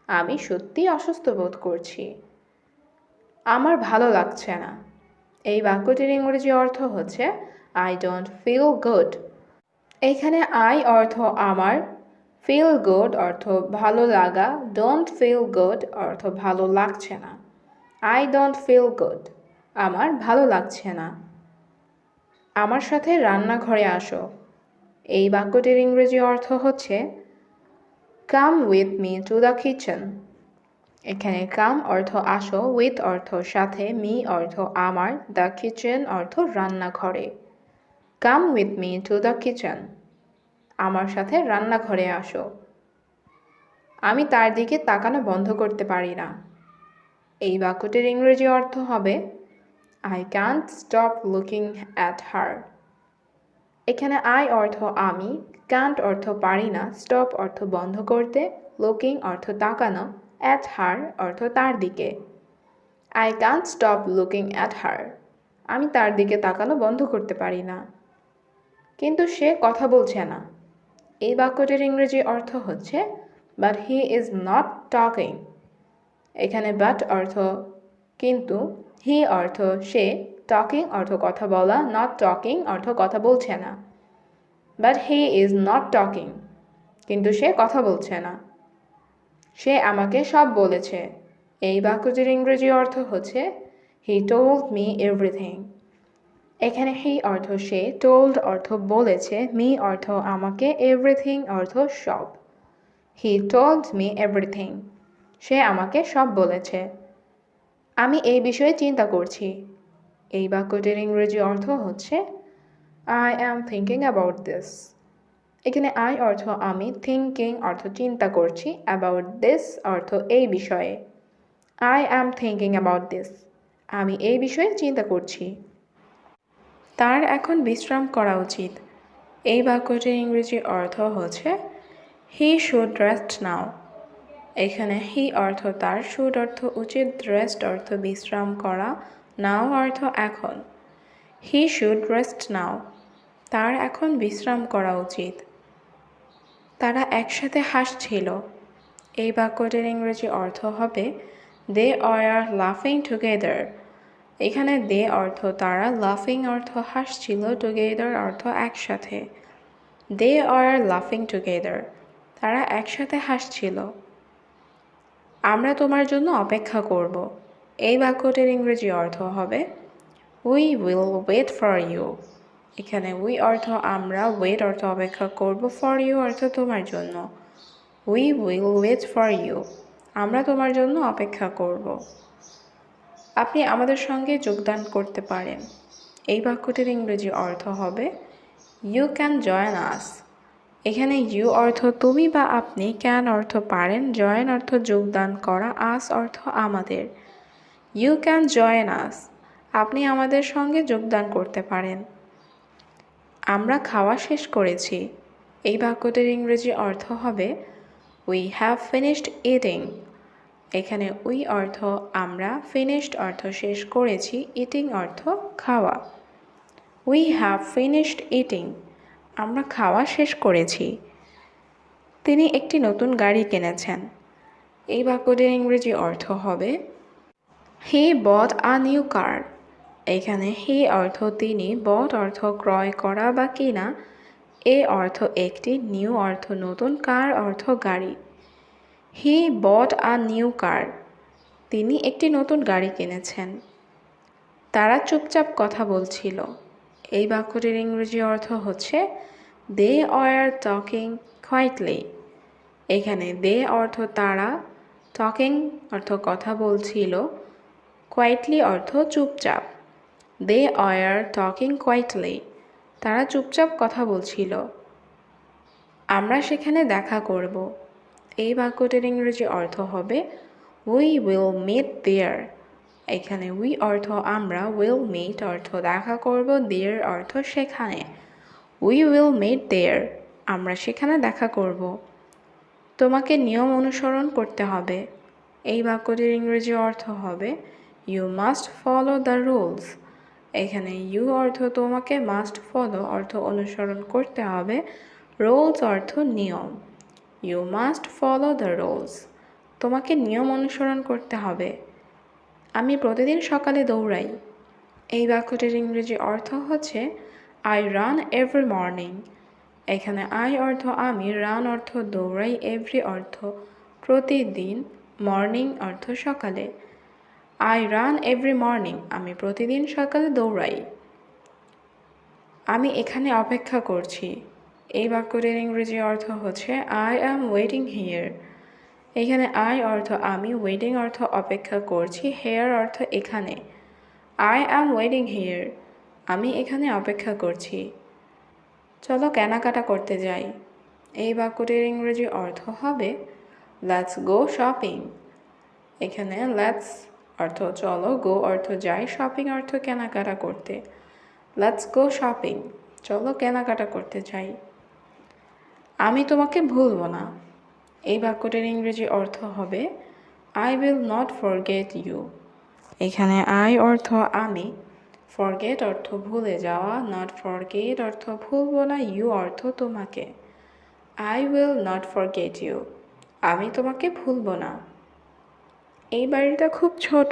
আমি সত্যি অসুস্থ বোধ করছি। আমার ভালো লাগছে না। এই বাক্যটির ইংরেজি অর্থ হচ্ছে আই ডোন্ট ফিল গুড। এখানে আই অর্থ আমার, ফিল গুড অর্থ ভালো লাগা, ডোন্ট ফিল গুড অর্থ ভালো লাগছে না। আই ডোন্ট ফিল গুড, আমার ভালো লাগছে না। আমার সাথে রান্নাঘরে আসো। এই বাক্যটির ইংরেজি অর্থ হচ্ছে come with me to the kitchen. এখানে কাম অর্থ আসো, উইথ অর্থ সাথে, মি অর্থ আমার, দ্য কিচেন অর্থ রান্নাঘরে। Come with me to the kitchen, আমার সাথে রান্নাঘরে আসো। আমি তার দিকে তাকানো বন্ধ করতে পারি না। এই বাক্যটির ইংরেজি অর্থ হবে I can't stop looking at her. এখানে আই অর্থ আমি, ক্যান্ট অর্থ পারি না, স্টপ অর্থ বন্ধ করতে, লুকিং অর্থ তাকানো, অ্যাট হার অর্থ তার দিকে। I can't stop looking at her, আমি তার দিকে তাকানো বন্ধ করতে পারি না। কিন্তু সে কথা বলছে না। এই বাক্যটির ইংরেজি অর্থ হচ্ছে but he is not talking. এখানে বাট অর্থ কিন্তু, হি অর্থ সে, টকিং অর্থ কথা বলা, নট টকিং অর্থ কথা বলছে না। But he is not talking, কিন্তু সে কথা বলছে না। সে আমাকে সব বলেছে। এই বাক্যটির ইংরেজি অর্থ হচ্ছে হি টোল্ড মি এভরিথিং। এখানে হি অর্থ সে, টোল্ড অর্থ বলেছে, মি অর্থ আমাকে, এভরিথিং অর্থ সব। হি টোল্ড মি এভরিথিং, সে আমাকে সব বলেছে। আমি এই বিষয়ে চিন্তা করছি। এই বাক্যটির ইংরেজি অর্থ হচ্ছে I am thinking about this. এখানে আই অর্থ আমি, থিঙ্কিং অর্থ চিন্তা করছি, অ্যাবাউট দিস অর্থ এই বিষয়ে। I am thinking about this, আমি এই বিষয়ে চিন্তা করছি। তার এখন বিশ্রাম করা উচিত। এই বাক্যটির ইংরেজি অর্থ হচ্ছে হি শুড রেস্ট নাও। এখানে হি অর্থ তার, শুড অর্থ উচিত, রেস্ট অর্থ বিশ্রাম করা, নাও অর্থ এখন। হি শুড রেস্ট নাও, তার এখন বিশ্রাম করা উচিত। তারা একসাথে হাসছিল। এই বাক্যটির ইংরেজি অর্থ হবে দে আর লাফিং টুগেদার। এখানে দে অর্থ তারা, লাফিং অর্থ হাসছিল, টুগেদার অর্থ একসাথে। দে আর লাফিং টুগেদার, তারা একসাথে হাসছিল। আমরা তোমার জন্য অপেক্ষা করব। এই বাক্যটির ইংরেজি অর্থ হবে we will wait for you. এখানে উই অর্থ আমরা, ওয়েট অর্থ অপেক্ষা করব, ফর ইউ অর্থ তোমার জন্য। We will wait for you, আমরা তোমার জন্য অপেক্ষা করব। আপনি আমাদের সঙ্গে যোগদান করতে পারেন। এই বাক্যটির ইংরেজি অর্থ হবে ইউ ক্যান জয়েন আস। এখানে ইউ অর্থ তুমি বা আপনি, ক্যান অর্থ পারেন, জয়েন অর্থ যোগদান করা, আস অর্থ আমাদের। ইউ ক্যান জয়েন আস, আপনি আমাদের সঙ্গে যোগদান করতে পারেন। আমরা খাওয়া শেষ করেছি। এই বাক্যটির ইংরেজি অর্থ হবে উই হ্যাভ ফিনিশড ইটিং। এখানে উই অর্থ আমরা, ফিনিশড অর্থ শেষ করেছি, ইটিং অর্থ খাওয়া। উই হ্যাভ ফিনিশড ইটিং, আমরা খাওয়া শেষ করেছি। তিনি একটি নতুন গাড়ি কিনেছেন। এই বাক্যটির ইংরেজি অর্থ হবে হি বট আ নিউ কার। এখানে হি অর্থ তিনি, বট অর্থ ক্রয় করা বা কিনা, এ অর্থ একটি, নিউ অর্থ নতুন, কার অর্থ গাড়ি। হি বট আ নিউ কার, তিনি একটি নতুন গাড়ি কিনেছেন। তারা চুপচাপ কথা বলছিল। এই বাক্যটির ইংরেজি অর্থ হচ্ছে দে আর টকিং কোয়াইটলি। এখানে দে অর্থ তারা, টকিং অর্থ কথা বলছিল, কোয়াইটলি অর্থ চুপচাপ। দে আর টকিং কোয়াইটলি, তারা চুপচাপ কথা বলছিল। আমরা সেখানে দেখা করব। এই বাক্যটির ইংরেজি অর্থ হবে উই উইল মিট দেয়ার। এখানে উই অর্থ আমরা, উইল মিট অর্থ দেখা করব, দেয়ার অর্থ সেখানে। উই উইল মিট দেয়ার, আমরা সেখানে দেখা করব। তোমাকে নিয়ম অনুসরণ করতে হবে। এই বাক্যটির ইংরেজি অর্থ হবে you must follow the rules. এখানে ইউ অর্থ তোমাকে, মাস্ট ফলো অর্থ অনুসরণ করতে হবে, রুলস অর্থ নিয়ম। You must follow the rules, তোমাকে নিয়ম অনুসরণ করতে হবে। আমি প্রতিদিন সকালে দৌড়াই। এই বাক্যটির ইংরেজি অর্থ হচ্ছে আই রান এভরি মর্নিং। এখানে আই অর্থ আমি, রান অর্থ দৌড়াই, এভরি অর্থ প্রতিদিন, মর্নিং অর্থ সকালে। আই রান এভরি মর্নিং, আমি প্রতিদিন সকালে দৌড়াই। আমি এখানে অপেক্ষা করছি। এই বাক্যটির ইংরেজি অর্থ হচ্ছে আই অ্যাম ওয়েটিং হিয়ার। এখানে আই অর্থ আমি, ওয়েটিং অর্থ অপেক্ষা করছি, হেয়ার অর্থ এখানে। আই অ্যাম ওয়েটিং হিয়ার, আমি এখানে অপেক্ষা করছি। চলো কেনাকাটা করতে যাই। এই বাক্যটির ইংরেজি অর্থ হবে লেটস গো শপিং। এখানে লেটস অর্থ চলো, গো অর্থ যাই, শপিং অর্থ কেনাকাটা করতে। লেটস গো শপিং, চলো কেনাকাটা করতে যাই। আমি তোমাকে ভুলব না। এই বাক্যটির ইংরেজি অর্থ হবে I will not forget you. এখানে আই অর্থ আমি, ফরগেট অর্থ ভুলে যাওয়া, নট ফরগেট অর্থ ভুলব না, ইউ অর্থ তোমাকে। I will not forget you, আমি তোমাকে ভুলব না। এই বাড়িটা খুব ছোট।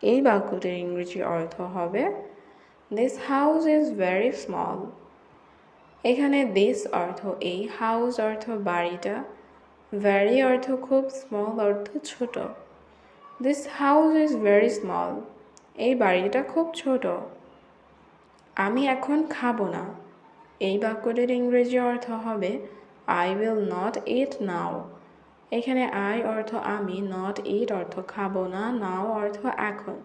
এই বাক্যটির ইংরেজি অর্থ হবে this house is very small. এখানে দিস অর্থ এই, হাউস অর্থ বাড়িটা, ভেরি অর্থ খুব, স্মল অর্থ ছোট। This house is very small, এই বাড়িটা খুব ছোট। আমি এখন খাবো না। এই বাক্যটির ইংরেজি অর্থ হবে আই উইল নট ইট নাও। এখানে আই অর্থ আমি, নট ইট অর্থ খাবো না, নাও অর্থ এখন।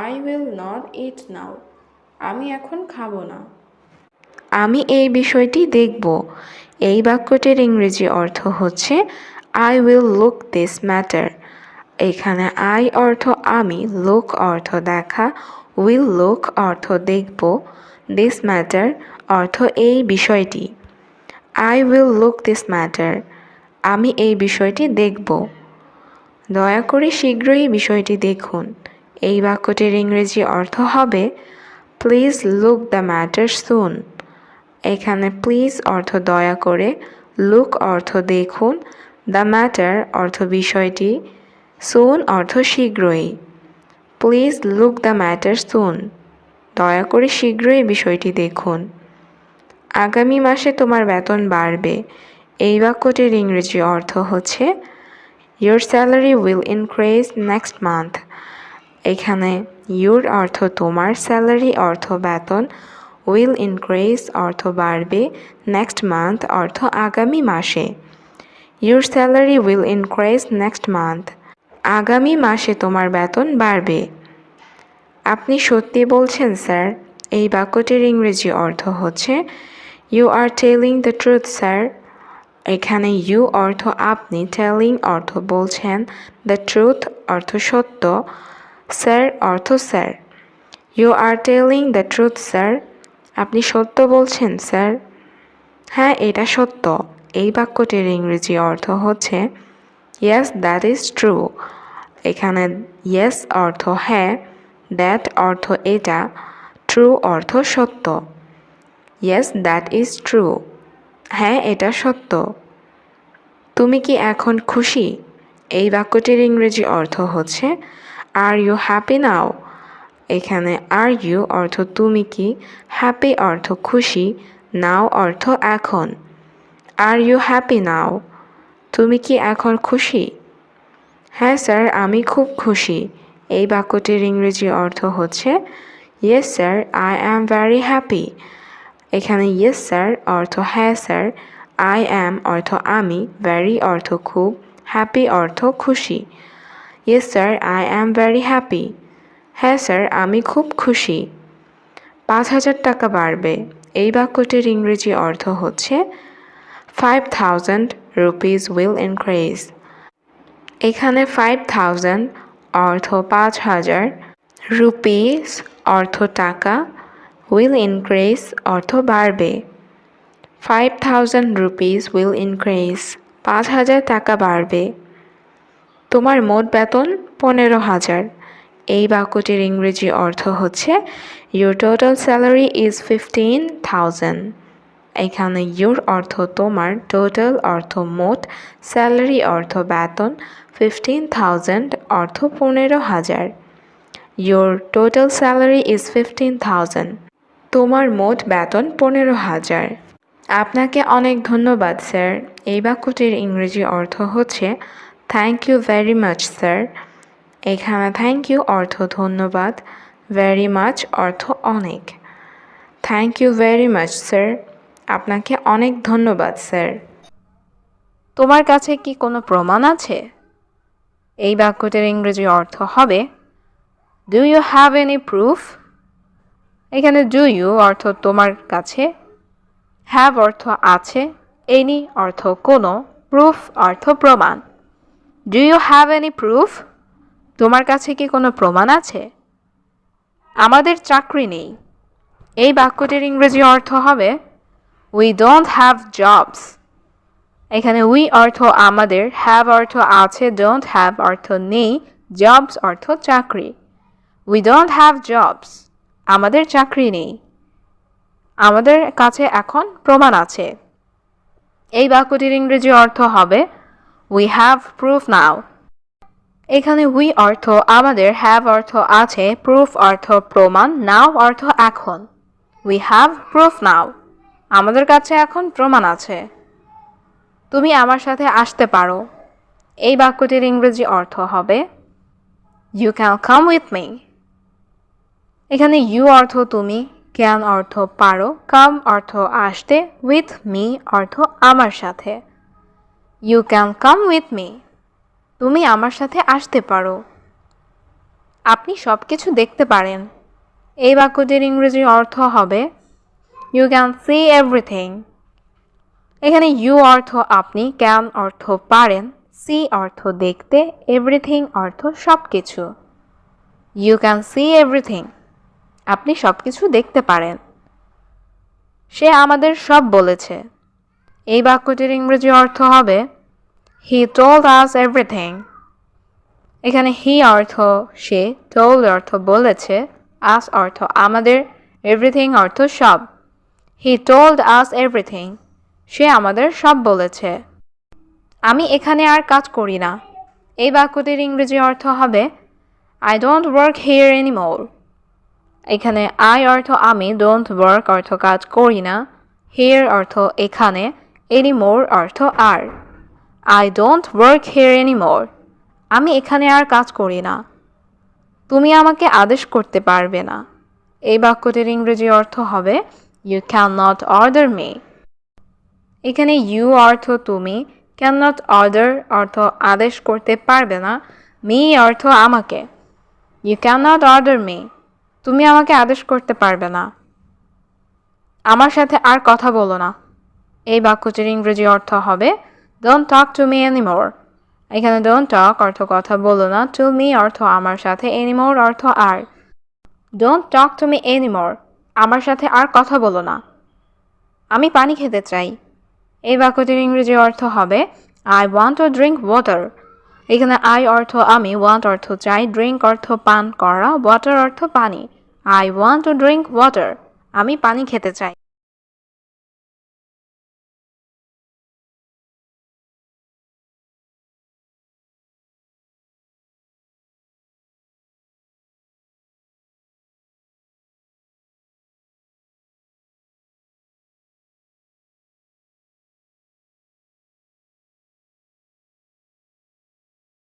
আই উইল নট ইট নাও, আমি এখন খাবো না। আমি এই বিষয়টি দেখব। এই বাক্যটির ইংরেজি অর্থ হচ্ছে I will look this matter. এখানে আই অর্থ আমি, লুক অর্থ দেখা, উইল লুক অর্থ দেখব, দিস ম্যাটার অর্থ এই বিষয়টি। I will look this matter, আমি এই বিষয়টি দেখব। দয়া করে শীঘ্রই বিষয়টি দেখুন। এই বাক্যটির ইংরেজি অর্থ হবে প্লিজ লুক দ্য ম্যাটার সুন। এখানে প্লিজ অর্থ দয়া করে, লুক অর্থ দেখুন, দ্য ম্যাটার অর্থ বিষয়টি, সুন অর্থ শীঘ্রই। প্লিজ লুক দ্য ম্যাটার সুন, দয়া করে শীঘ্রই বিষয়টি দেখুন। আগামী মাসে তোমার বেতন বাড়বে। এই বাক্যটির ইংরেজি অর্থ হচ্ছে your salary will increase next month. এখানে ইয়োর অর্থ তোমার, স্যালারি অর্থ বেতন, উইল ইনক্রিজ অর্থ বাড়বে, নেক্সট মান্থ অর্থ আগামী মাসে। Your salary will increase next month, আগামী মাসে তোমার বেতন বাড়বে। আপনি সত্যি বলছেন স্যার। এই বাক্যটির ইংরেজি অর্থ হচ্ছে you are telling the truth sir. এখানে ইউ অর্থ আপনি, টেলিং অর্থ বলছেন, দ্য ট্রুথ অর্থ সত্য, স্যার অর্থ sir. You are telling the truth sir. আপনি সত্য বলছেন স্যার। হ্যাঁ, এটা সত্য। এই বাক্যটির ইংরেজি অর্থ হচ্ছে ইয়েস দ্যাট ইজ ট্রু। এখানে ইয়েস অর্থ হ্যাঁ, দ্যাট অর্থ এটা, ট্রু অর্থ সত্য। Yes that is true. হ্যাঁ, এটা সত্য। তুমি কি এখন খুশি? এই বাক্যটির ইংরেজি অর্থ হচ্ছে আর ইউ হ্যাপি নাও। এখানে আর ইউ অর্থ তুমি কি, হ্যাপি অর্থ খুশি, নাও অর্থ এখন। Are you happy now? তুমি কি এখন খুশি? হ্যাঁ স্যার, আমি খুব খুশি। এই বাক্যটির ইংরেজি অর্থ হচ্ছে yes sir, I am very happy. এখানে ইয়েস স্যার অর্থ হ্যাঁ স্যার, আই অ্যাম অর্থ আমি, ভেরি অর্থ খুব, হ্যাপি অর্থ খুশি। Yes sir, I am very happy. হ্যাঁ স্যার, আমি খুব খুশি। 5,000 টাকা বাড়বে। এই বাক্যটির ইংরেজি অর্থ হচ্ছে 5,000 rupees will increase। এখানে 5,000 অর্থ 5,000, রুপিস অর্থ টাকা, will increase অর্থ বাড়বে। 5,000 rupees will increase, 5,000 টাকা বাড়বে। তোমার মোট বেতন 15,000। এই বাক্যটির ইংরেজি অর্থ হচ্ছে your total salary is 15,000। এখানে your অর্থ তোমার, টোটাল অর্থ মোট, স্যালারি অর্থ বেতন, 15,000 অর্থ 15,000। Your total salary is 15,000। তোমার মোট বেতন 15,000। আপনাকে অনেক ধন্যবাদ স্যার। এই বাক্যটির ইংরেজি অর্থ হচ্ছে thank you very much sir. এখানে থ্যাংক ইউ অর্থ ধন্যবাদ, ভেরি মাচ অর্থ অনেক। Thank you very much sir. আপনাকে অনেক ধন্যবাদ স্যার। তোমার কাছে কি কোনো প্রমাণ আছে? এই বাক্যটির ইংরেজি অর্থ হবে do you have any proof? এখানে ডু ইউ অর্থ তোমার কাছে, হ্যাভ অর্থ আছে, এনি অর্থ কোনো, প্রুফ অর্থ প্রমাণ। Do you have any proof? তোমার কাছে কি কোনো প্রমাণ আছে? আমাদের চাকরি নেই। এই বাক্যটির ইংরেজি অর্থ হবে উই ডোন্ট হ্যাভ জবস। এখানে উই অর্থ আমাদের, হ্যাভ অর্থ আছে, ডোন্ট হ্যাভ অর্থ নেই, জবস অর্থ চাকরি। উই ডোন্ট হ্যাভ জবস, আমাদের চাকরি নেই। আমাদের কাছে এখন প্রমাণ আছে। এই বাক্যটির ইংরেজি অর্থ হবে উই হ্যাভ প্রুফ নাও। এখানে উই অর্থ আমাদের, হ্যাভ অর্থ আছে, প্রুফ অর্থ প্রমাণ, নাও অর্থ এখন। উই হ্যাভ প্রুফ নাও, আমাদের কাছে এখন প্রমাণ আছে। তুমি আমার সাথে আসতে পারো। এই বাক্যটির ইংরেজি অর্থ হবে you can come with me. এখানে ইউ অর্থ তুমি, ক্যান অর্থ পারো, কাম অর্থ আসতে, উইথ মি অর্থ আমার সাথে। You can come with me, তুমি আমার সাথে আসতে পারো। আপনি সব কিছু দেখতে পারেন। এই বাক্যটির ইংরেজি অর্থ হবে ইউ ক্যান সি এভরিথিং। এখানে ইউ অর্থ আপনি, ক্যান অর্থ পারেন, সি অর্থ দেখতে, এভরিথিং অর্থ সব কিছু। ইউ ক্যান সি এভরিথিং, আপনি সব কিছু দেখতে পারেন। সে আমাদের সব বলেছে। এই বাক্যটির ইংরেজি অর্থ হবে হি টোল্ড আস এভরিথিং। এখানে হি অর্থ সে, টোল্ড অর্থ বলেছে, আস অর্থ আমাদের, এভরিথিং অর্থ সব। হি টোল্ড আস এভরিথিং, সে আমাদের সব বলেছে। আমি এখানে আর কাজ করি না। এই বাক্যটির ইংরেজি অর্থ হবে I don't work here anymore. এখানে আই অর্থ আমি, ডোন্ট ওয়ার্ক অর্থ কাজ করি না, হিয়ার অর্থ এখানে, এনিমোর অর্থ আর। I don't work here anymore, আমি এখানে আর কাজ করি না। তুমি আমাকে আদেশ করতে পারবে না। এই বাক্যটির ইংরেজি অর্থ হবে you can not order me. এখানে ইউ অর্থ তুমি, ক্যান নট অর্ডার অর্থ আদেশ করতে পারবে না, মি অর্থ আমাকে। You can not order me, তুমি আমাকে আদেশ করতে পারবে না। আমার সাথে আর কথা বলো না। এই বাক্যটির ইংরেজি অর্থ হবে don't talk to me anymore. এখানে ডোন্ট টক অর্থ কথা বলো না, টু মি অর্থ আমার সাথে, এনিমোর অর্থ আর। Don't talk to me anymore. আমার সাথে আর কথা বলো না। আমি পানি খেতে চাই। এই বাক্যটির ইংরেজি অর্থ হবে I want to drink water. এখানে আই অর্থ আমি, ওয়ান্ট অর্থ চাই, ড্রিঙ্ক অর্থ পান করা, ওয়াটার অর্থ পানি। I want to drink water. আমি পানি খেতে চাই।